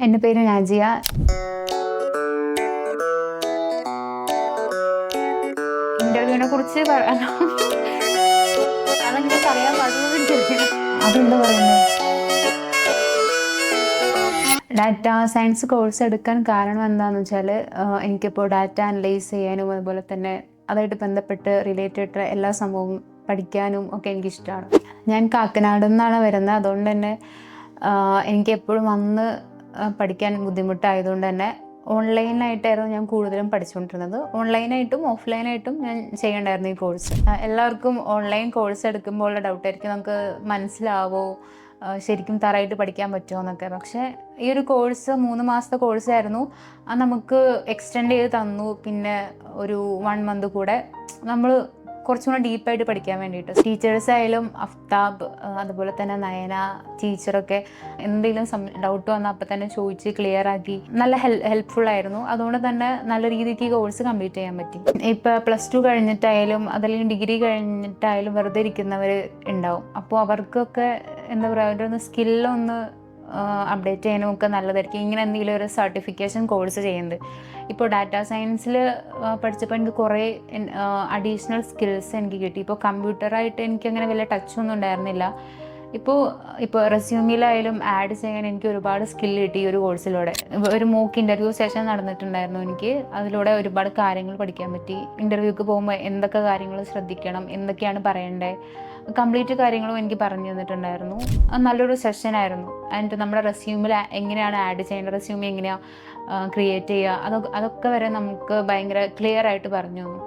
എൻ്റെ പേര് നാജിയ. ഇന്റർവ്യൂവിനെ കുറിച്ച് അതെങ്ങനെ പറയാൻ പാടുന്നത് അതെന്താ പറയുന്നത്? ഡാറ്റ സയൻസ് കോഴ്സ് എടുക്കാൻ കാരണം എന്താണെന്ന് വെച്ചാൽ, എനിക്കിപ്പോൾ ഡാറ്റ അനലൈസ് ചെയ്യാനും അതുപോലെ തന്നെ അതായിട്ട് ബന്ധപ്പെട്ട് റിലേറ്റഡ് എല്ലാ സംഭവവും പഠിക്കാനും ഒക്കെ എനിക്കിഷ്ടമാണ്. ഞാൻ കാക്കനാട് നിന്നാണ് വരുന്നത്. അതുകൊണ്ട് തന്നെ എനിക്ക് എപ്പോഴും വന്ന് പഠിക്കാൻ ബുദ്ധിമുട്ടായതുകൊണ്ട് തന്നെ ഓൺലൈനായിട്ടായിരുന്നു ഞാൻ കൂടുതലും പഠിച്ചുകൊണ്ടിരുന്നത്. ഓൺലൈനായിട്ടും ഓഫ്ലൈനായിട്ടും ഞാൻ ചെയ്യണ്ടായിരുന്നു ഈ കോഴ്സ്. എല്ലാവർക്കും ഓൺലൈൻ കോഴ്സ് എടുക്കുമ്പോൾ ഉള്ള ഡൗട്ടായിരിക്കും, നമുക്ക് മനസ്സിലാവോ, ശരിക്കും തറയായിട്ട് പഠിക്കാൻ പറ്റുമോ എന്നൊക്കെ. പക്ഷേ ഈ ഒരു കോഴ്സ് 3 മാസത്തെ കോഴ്സായിരുന്നു. അത് നമുക്ക് എക്സ്റ്റെൻഡ് ചെയ്ത് തന്നു. പിന്നെ ഒരു 1 മന്ത് കൂടെ നമ്മൾ കുറച്ചും കൂടെ ഡീപ്പായിട്ട് പഠിക്കാൻ വേണ്ടിയിട്ട് ടീച്ചേഴ്സ് ആയാലും അഫ്താബ്, അതുപോലെ തന്നെ നയന ടീച്ചറൊക്കെ എന്തെങ്കിലും ഡൗട്ട് വന്നാൽ അപ്പം തന്നെ ചോദിച്ച് ക്ലിയർ ആക്കി നല്ല ഹെൽപ്ഫുൾ ആയിരുന്നു. അതുകൊണ്ട് തന്നെ നല്ല രീതിക്ക് ഈ കോഴ്സ് കംപ്ലീറ്റ് ചെയ്യാൻ പറ്റി. ഇപ്പോൾ +2 കഴിഞ്ഞിട്ടായാലും അതല്ലെങ്കിൽ ഡിഗ്രി കഴിഞ്ഞിട്ടായാലും വെറുതെ ഇരിക്കുന്നവർ ഉണ്ടാവും. അപ്പോൾ അവർക്കൊക്കെ എന്താ പറയുക, അവരുടെ സ്കില്ലൊന്ന് അപ്ഡേറ്റ് ചെയ്യാനും ഒക്കെ നല്ലതായിരിക്കും ഇങ്ങനെ എന്തെങ്കിലും ഒരു സർട്ടിഫിക്കേഷൻ കോഴ്സ് ചെയ്യുന്നത്. ഇപ്പോൾ ഡാറ്റാ സയൻസിൽ പഠിച്ചപ്പോൾ എനിക്ക് കുറേ അഡീഷണൽ സ്കിൽസ് എനിക്ക് കിട്ടി. ഇപ്പോൾ കമ്പ്യൂട്ടറായിട്ട് എനിക്കങ്ങനെ വലിയ ടച്ചൊന്നും ഉണ്ടായിരുന്നില്ല. ഇപ്പോൾ റെസ്യൂമിലായാലും ആഡ് ചെയ്യാൻ എനിക്ക് ഒരുപാട് സ്കില്ല് കിട്ടി ഈ ഒരു കോഴ്സിലൂടെ. ഒരു മോക്ക് ഇൻ്റർവ്യൂ സെഷൻ നടന്നിട്ടുണ്ടായിരുന്നു എനിക്ക്. അതിലൂടെ ഒരുപാട് കാര്യങ്ങൾ പഠിക്കാൻ പറ്റി. ഇൻ്റർവ്യൂക്ക് പോകുമ്പോൾ എന്തൊക്കെ കാര്യങ്ങൾ ശ്രദ്ധിക്കണം, എന്തൊക്കെയാണ് പറയേണ്ടത്, കംപ്ലീറ്റ് കാര്യങ്ങളും എനിക്ക് പറഞ്ഞു തന്നിട്ടുണ്ടായിരുന്നു. നല്ലൊരു സെഷനായിരുന്നു. ആൻഡ് നമ്മുടെ റെസ്യൂമിൽ എങ്ങനെയാണ് ആഡ് ചെയ്യേണ്ടത്, റെസ്യൂമി എങ്ങനെയാണ് ക്രിയേറ്റ് ചെയ്യുക, അതൊക്കെ വരെ നമുക്ക് ഭയങ്കര ക്ലിയർ ആയിട്ട് പറഞ്ഞു തന്നു.